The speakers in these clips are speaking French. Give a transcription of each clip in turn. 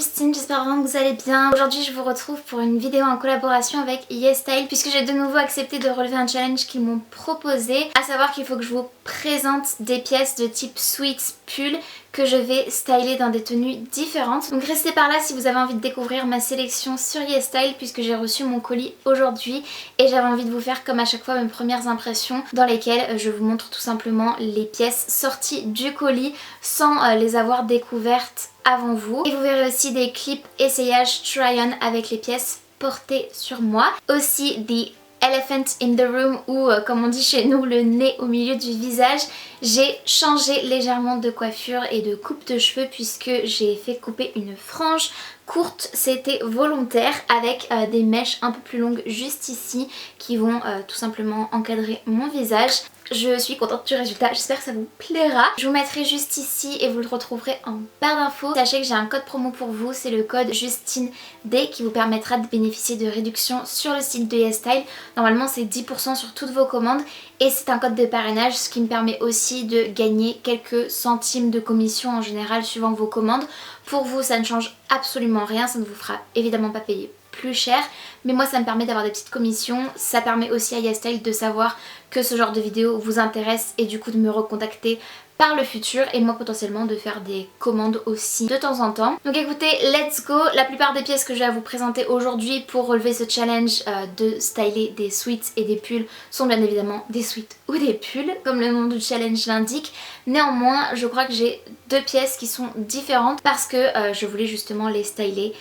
Justine, j'espère vraiment que vous allez bien. Aujourd'hui je vous retrouve pour une vidéo en collaboration avec YesStyle puisque j'ai de nouveau accepté de relever un challenge qu'ils m'ont proposé, à savoir qu'il faut que je vous présente des pièces de type sweats pull que je vais styler dans des tenues différentes. Donc restez par là si vous avez envie de découvrir ma sélection sur YesStyle puisque j'ai reçu mon colis aujourd'hui et j'avais envie de vous faire comme à chaque fois mes premières impressions dans lesquelles je vous montre tout simplement les pièces sorties du colis sans les avoir découvertes avant vous. Et vous verrez aussi des clips essayages try-on avec les pièces portées sur moi. Aussi the elephant in the room ou comme on dit chez nous le nez au milieu du visage. J'ai changé légèrement de coiffure et de coupe de cheveux puisque j'ai fait couper une frange courte, c'était volontaire avec des mèches un peu plus longues juste ici qui vont tout simplement encadrer mon visage. Je suis contente du résultat, j'espère que ça vous plaira. Je vous mettrai juste ici et vous le retrouverez en barre d'infos. Sachez que j'ai un code promo pour vous, c'est le code JustineD qui vous permettra de bénéficier de réductions sur le site de YesStyle. Normalement c'est 10% sur toutes vos commandes et c'est un code de parrainage, ce qui me permet aussi de gagner quelques centimes de commission en général suivant vos commandes. Pour vous ça ne change absolument rien, ça ne vous fera évidemment pas payer plus cher, mais moi ça me permet d'avoir des petites commissions. Ça permet aussi à YesStyle de savoir que ce genre de vidéo vous intéresse et du coup de me recontacter par le futur et moi potentiellement de faire des commandes aussi de temps en temps. Donc écoutez, let's go. La plupart des pièces que je vais vous présenter aujourd'hui pour relever ce challenge de styler des sweats et des pulls sont bien évidemment des sweats ou des pulls comme le nom du challenge l'indique. Néanmoins je crois que j'ai deux pièces qui sont différentes parce que je voulais justement les styler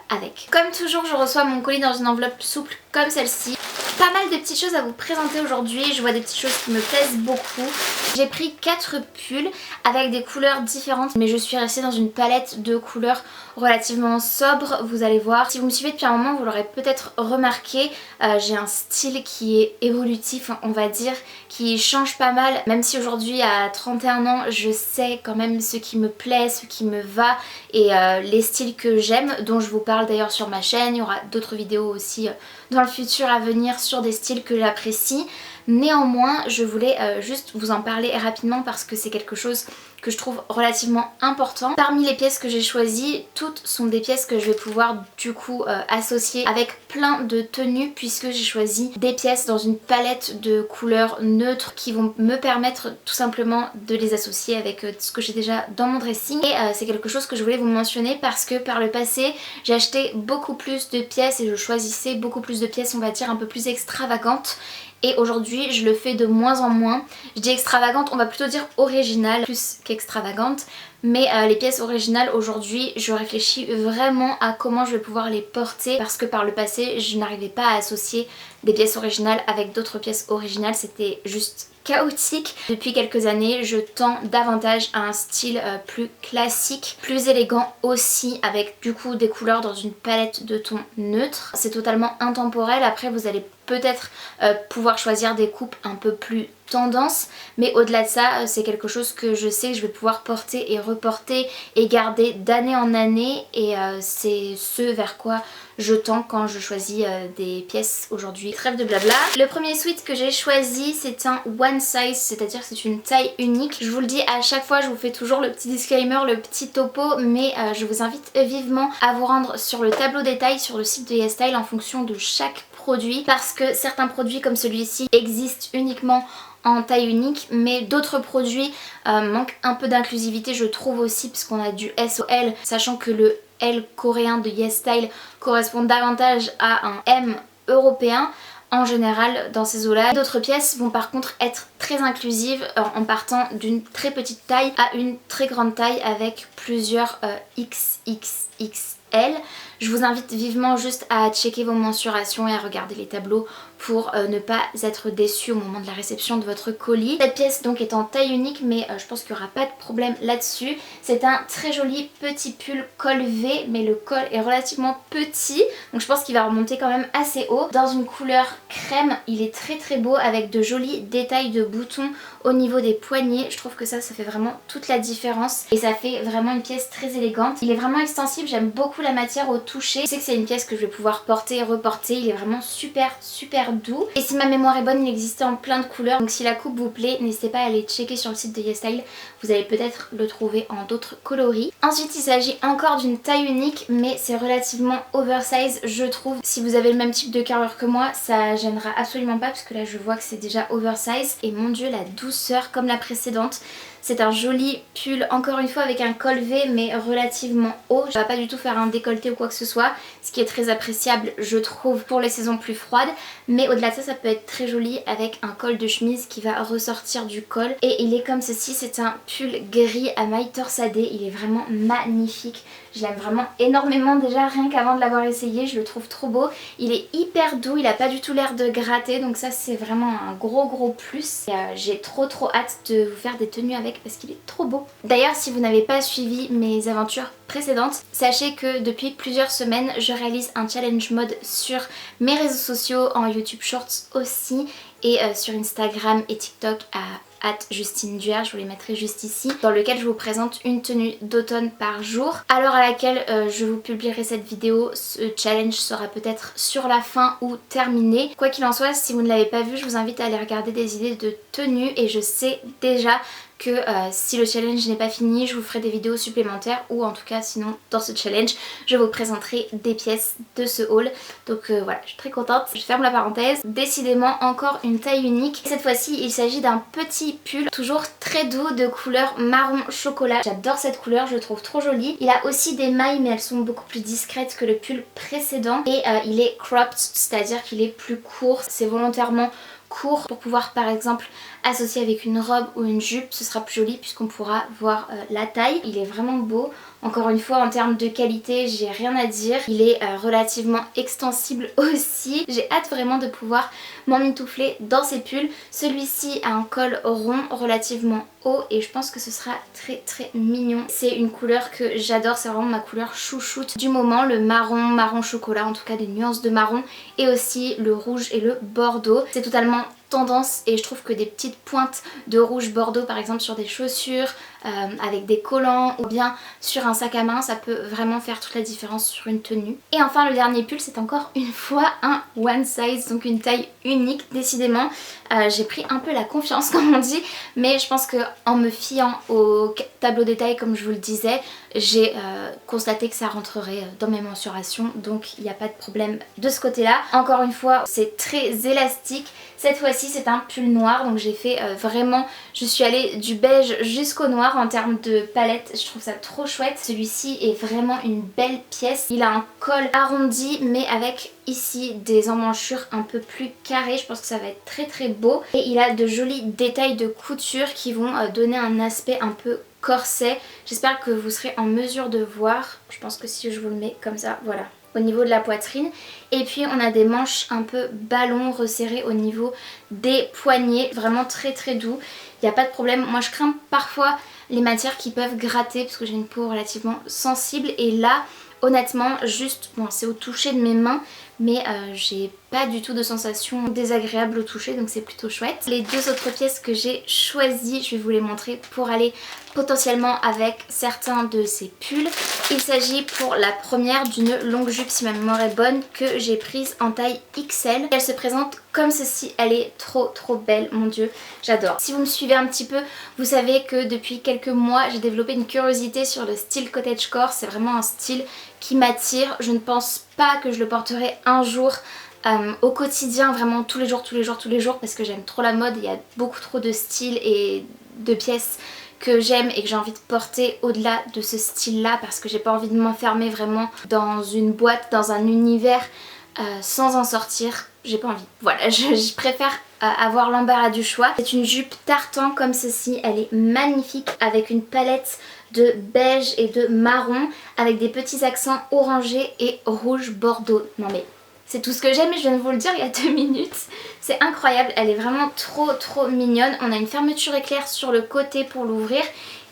avec. Comme toujours je reçois mon colis dans une enveloppe souple comme celle-ci. Pas mal de petites choses à vous présenter aujourd'hui, je vois des petites choses qui me plaisent beaucoup. J'ai pris 4 pulls avec des couleurs différentes mais je suis restée dans une palette de couleurs relativement sobre, vous allez voir. Si vous me suivez depuis un moment vous l'aurez peut-être remarqué, j'ai un style qui est évolutif on va dire, qui change pas mal. Même si aujourd'hui à 31 ans je sais quand même ce qui me plaît, ce qui me va et les styles que j'aime, dont je vous parle d'ailleurs sur ma chaîne. Il y aura d'autres vidéos aussi dans le futur à venir sur des styles que j'apprécie. Néanmoins je voulais juste vous en parler rapidement parce que c'est quelque chose que je trouve relativement important. Parmi les pièces que j'ai choisies, toutes sont des pièces que je vais pouvoir du coup associer avec plein de tenues puisque j'ai choisi des pièces dans une palette de couleurs neutres qui vont me permettre tout simplement de les associer avec ce que j'ai déjà dans mon dressing. Et c'est quelque chose que je voulais vous mentionner parce que par le passé j'ai acheté beaucoup plus de pièces et je choisissais beaucoup plus de pièces on va dire un peu plus extravagantes. Et aujourd'hui je le fais de moins en moins. Je dis extravagante, on va plutôt dire originale plus qu'extravagante. Mais les pièces originales aujourd'hui je réfléchis vraiment à comment je vais pouvoir les porter parce que par le passé je n'arrivais pas à associer des pièces originales avec d'autres pièces originales, c'était juste chaotique. Depuis quelques années je tends davantage à un style plus classique, plus élégant aussi, avec du coup des couleurs dans une palette de tons neutres. C'est totalement intemporel, après vous allez peut-être pouvoir choisir des coupes un peu plus tendance, mais au-delà de ça c'est quelque chose que je sais que je vais pouvoir porter et reporter et garder d'année en année et c'est ce vers quoi je tends quand je choisis des pièces aujourd'hui. Trêve de blabla. Le premier sweat que j'ai choisi c'est un one size, c'est-à-dire que c'est une taille unique. Je vous le dis à chaque fois, je vous fais toujours le petit disclaimer, le petit topo, mais je vous invite vivement à vous rendre sur le tableau des tailles sur le site de YesStyle en fonction de chaque produit parce que certains produits comme celui-ci existent uniquement en taille unique mais d'autres produits manquent un peu d'inclusivité je trouve aussi puisqu'on a du S au L, sachant que le L coréen de YesStyle correspond davantage à un M européen en général dans ces eaux-là. D'autres pièces vont par contre être très inclusives en partant d'une très petite taille à une très grande taille avec plusieurs XXXL. Je vous invite vivement juste à checker vos mensurations et à regarder les tableaux pour ne pas être déçu au moment de la réception de votre colis. Cette pièce donc est en taille unique mais je pense qu'il n'y aura pas de problème là-dessus. C'est un très joli petit pull col V mais le col est relativement petit donc je pense qu'il va remonter quand même assez haut. Dans une couleur crème, il est très très beau avec de jolis détails de boutons au niveau des poignets. Je trouve que ça fait vraiment toute la différence et ça fait vraiment une pièce très élégante. Il est vraiment extensible, j'aime beaucoup la matière au toucher. Je sais que c'est une pièce que je vais pouvoir porter et reporter. Il est vraiment super doux. Et si ma mémoire est bonne, il existait en plein de couleurs. Donc si la coupe vous plaît, n'hésitez pas à aller checker sur le site de YesStyle. Vous allez peut-être le trouver en d'autres coloris. Ensuite, il s'agit encore d'une taille unique, mais c'est relativement oversize, je trouve. Si vous avez le même type de carrure que moi, ça gênera absolument pas parce que là je vois que c'est déjà oversize. Et mon dieu, la douceur comme la précédente. C'est un joli pull, encore une fois avec un col V mais relativement haut. Je ne vais pas du tout faire un décolleté ou quoi que ce soit, ce qui est très appréciable je trouve pour les saisons plus froides. Mais au-delà de ça, ça peut être très joli avec un col de chemise qui va ressortir du col. Et il est comme ceci, c'est un pull gris à mailles torsadées, il est vraiment magnifique. Je l'aime vraiment énormément déjà, rien qu'avant de l'avoir essayé, je le trouve trop beau. Il est hyper doux, il n'a pas du tout l'air de gratter, donc ça c'est vraiment un gros plus. J'ai trop hâte de vous faire des tenues avec parce qu'il est trop beau. D'ailleurs, si vous n'avez pas suivi mes aventures précédentes, sachez que depuis plusieurs semaines, je réalise un challenge mode sur mes réseaux sociaux, en YouTube Shorts aussi, et sur Instagram et TikTok à @JustineDuer, je vous les mettrai juste ici, dans lequel je vous présente une tenue d'automne par jour. À l'heure à laquelle je vous publierai cette vidéo, ce challenge sera peut-être sur la fin ou terminé. Quoi qu'il en soit, si vous ne l'avez pas vu, je vous invite à aller regarder des idées de tenues et je sais déjà que si le challenge n'est pas fini, je vous ferai des vidéos supplémentaires ou en tout cas sinon dans ce challenge je vous présenterai des pièces de ce haul. Donc voilà, je suis très contente. Je ferme la parenthèse. Décidément encore une taille unique. Cette fois-ci il s'agit d'un petit pull toujours très doux de couleur marron chocolat. J'adore cette couleur, je le trouve trop jolie. Il a aussi des mailles mais elles sont beaucoup plus discrètes que le pull précédent et il est cropped, c'est-à-dire qu'il est plus court. C'est volontairement court pour pouvoir par exemple associer avec une robe ou une jupe, ce sera plus joli puisqu'on pourra voir la taille. Il est vraiment beau. Encore une fois, en termes de qualité, j'ai rien à dire. Il est relativement extensible aussi. J'ai hâte vraiment de pouvoir m'emmitoufler dans ces pulls. Celui-ci a un col rond relativement haut et je pense que ce sera très mignon. C'est une couleur que j'adore, c'est vraiment ma couleur chouchoute du moment. Le marron chocolat, en tout cas des nuances de marron, et aussi le rouge et le bordeaux. C'est totalement tendance et je trouve que des petites pointes de rouge bordeaux par exemple sur des chaussures avec des collants ou bien sur un sac à main, ça peut vraiment faire toute la différence sur une tenue. Et enfin le dernier pull, c'est encore une fois un one size, donc une taille unique. Décidément j'ai pris un peu la confiance comme on dit, mais je pense que en me fiant au tableau des tailles comme je vous le disais, j'ai constaté que ça rentrerait dans mes mensurations, donc il n'y a pas de problème de ce côté là. Encore une fois c'est très élastique. Cette fois-ci c'est un pull noir, donc j'ai fait vraiment, je suis allée du beige jusqu'au noir en termes de palette, je trouve ça trop chouette. Celui-ci est vraiment une belle pièce, il a un col arrondi mais avec ici des emmanchures un peu plus carrées, je pense que ça va être très beau. Et il a de jolis détails de couture qui vont donner un aspect un peu corset. J'espère que vous serez en mesure de voir, je pense que si je vous le mets comme ça, voilà, au niveau de la poitrine. Et puis on a des manches un peu ballon resserrées au niveau des poignets, vraiment très doux. Il n'y a pas de problème. Moi je crains parfois les matières qui peuvent gratter parce que j'ai une peau relativement sensible et là honnêtement juste, bon c'est au toucher de mes mains mais j'ai pas du tout de sensation désagréable au toucher, donc c'est plutôt chouette. Les deux autres pièces que j'ai choisies, je vais vous les montrer pour aller potentiellement avec certains de ces pulls. Il s'agit pour la première d'une longue jupe, si ma mémoire est bonne, que j'ai prise en taille XL. Elle se présente comme ceci, elle est trop belle, mon dieu, j'adore. Si vous me suivez un petit peu, vous savez que depuis quelques mois j'ai développé une curiosité sur le style cottagecore. C'est vraiment un style qui m'attire. Je ne pense pas que je le porterai un jour au quotidien, vraiment tous les jours parce que j'aime trop la mode. Il y a beaucoup trop de styles et de pièces que j'aime et que j'ai envie de porter au-delà de ce style là parce que j'ai pas envie de m'enfermer vraiment dans une boîte, dans un univers sans en sortir. J'ai pas envie. Voilà, je préfère avoir l'embarras du choix. C'est une jupe tartan comme ceci, elle est magnifique avec une palette de beige et de marron avec des petits accents orangés et rouge bordeaux. Non mais c'est tout ce que j'aime et je viens de vous le dire il y a 2 minutes. C'est incroyable, elle est vraiment trop mignonne. On a une fermeture éclair sur le côté pour l'ouvrir.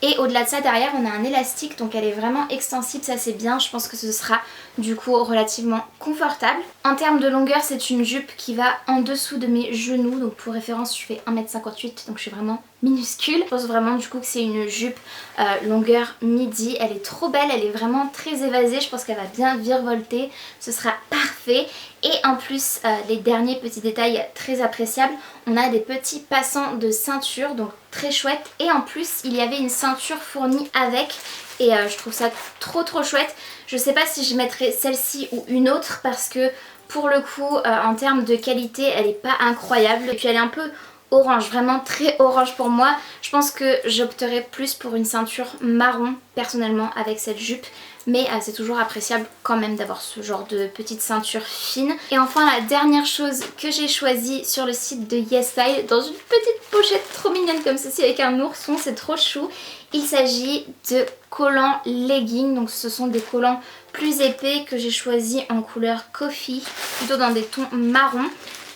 Et au-delà de ça, derrière, on a un élastique, donc elle est vraiment extensible, ça c'est bien. Je pense que ce sera du coup relativement confortable. En termes de longueur, c'est une jupe qui va en dessous de mes genoux. Donc pour référence, je fais 1m58, donc je suis vraiment minuscule. Je pense vraiment du coup que c'est une jupe longueur midi. Elle est trop belle, elle est vraiment très évasée. Je pense qu'elle va bien virevolter, ce sera parfait. Et en plus, les derniers petits détails très appréciables, on a des petits passants de ceinture, donc très chouette. Et en plus, il y avait une ceinture fournie avec. Et je trouve ça trop chouette. Je sais pas si je mettrai celle-ci ou une autre parce que pour le coup, en termes de qualité, elle est pas incroyable. Et puis elle est un peu orange, vraiment très orange pour moi. Je pense que j'opterais plus pour une ceinture marron personnellement avec cette jupe. Mais c'est toujours appréciable quand même d'avoir ce genre de petite ceinture fine. Et enfin la dernière chose que j'ai choisie sur le site de YesStyle, dans une petite pochette trop mignonne comme ceci avec un ourson, c'est trop chou. Il s'agit de collants leggings, donc ce sont des collants plus épais que j'ai choisis en couleur coffee, plutôt dans des tons marron.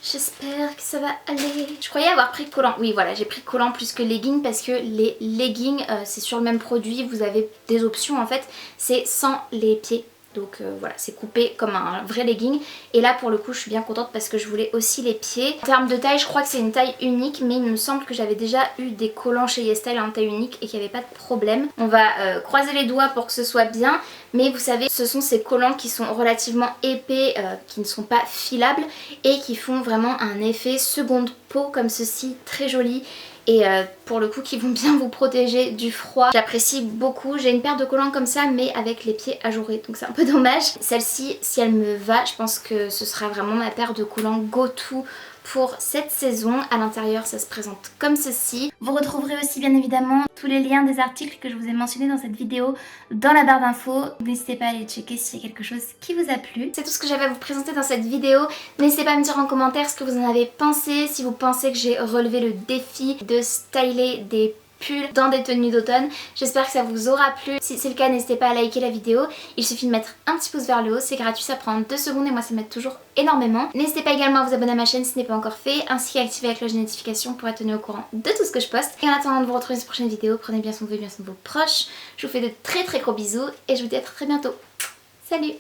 J'espère que ça va aller. Je croyais avoir pris collant. Oui voilà, j'ai pris collant plus que legging parce que les leggings c'est sur le même produit. Vous avez des options en fait. C'est sans les pieds. Donc voilà, c'est coupé comme un vrai legging. Et là pour le coup je suis bien contente parce que je voulais aussi les pieds. En termes de taille, je crois que c'est une taille unique. Mais il me semble que j'avais déjà eu des collants chez YesStyle en taille unique et qu'il n'y avait pas de problème. On va croiser les doigts pour que ce soit bien. Mais vous savez, ce sont ces collants qui sont relativement épais, qui ne sont pas filables et qui font vraiment un effet seconde peau comme ceci, très joli. Et pour le coup qui vont bien vous protéger du froid. J'apprécie beaucoup. J'ai une paire de collants comme ça mais avec les pieds ajourés, donc c'est un peu dommage. Celle-ci, si elle me va, je pense que ce sera vraiment ma paire de collants go-to pour cette saison. À l'intérieur ça se présente comme ceci. Vous retrouverez aussi bien évidemment tous les liens des articles que je vous ai mentionnés dans cette vidéo dans la barre d'infos. N'hésitez pas à aller checker s'il y a quelque chose qui vous a plu. C'est tout ce que j'avais à vous présenter dans cette vidéo. N'hésitez pas à me dire en commentaire ce que vous en avez pensé, si vous pensez que j'ai relevé le défi de styler des pulls dans des tenues d'automne. J'espère que ça vous aura plu. Si c'est le cas, n'hésitez pas à liker la vidéo. Il suffit de mettre un petit pouce vers le haut, c'est gratuit, ça prend 2 secondes et moi ça m'aide toujours énormément. N'hésitez pas également à vous abonner à ma chaîne si ce n'est pas encore fait, ainsi qu'à activer la cloche de notification pour être tenu au courant de tout ce que je poste. Et en attendant de vous retrouver dans une prochaine vidéo, prenez bien soin de vous et bien soin de vos proches. Je vous fais de très gros bisous et je vous dis à très bientôt. Salut!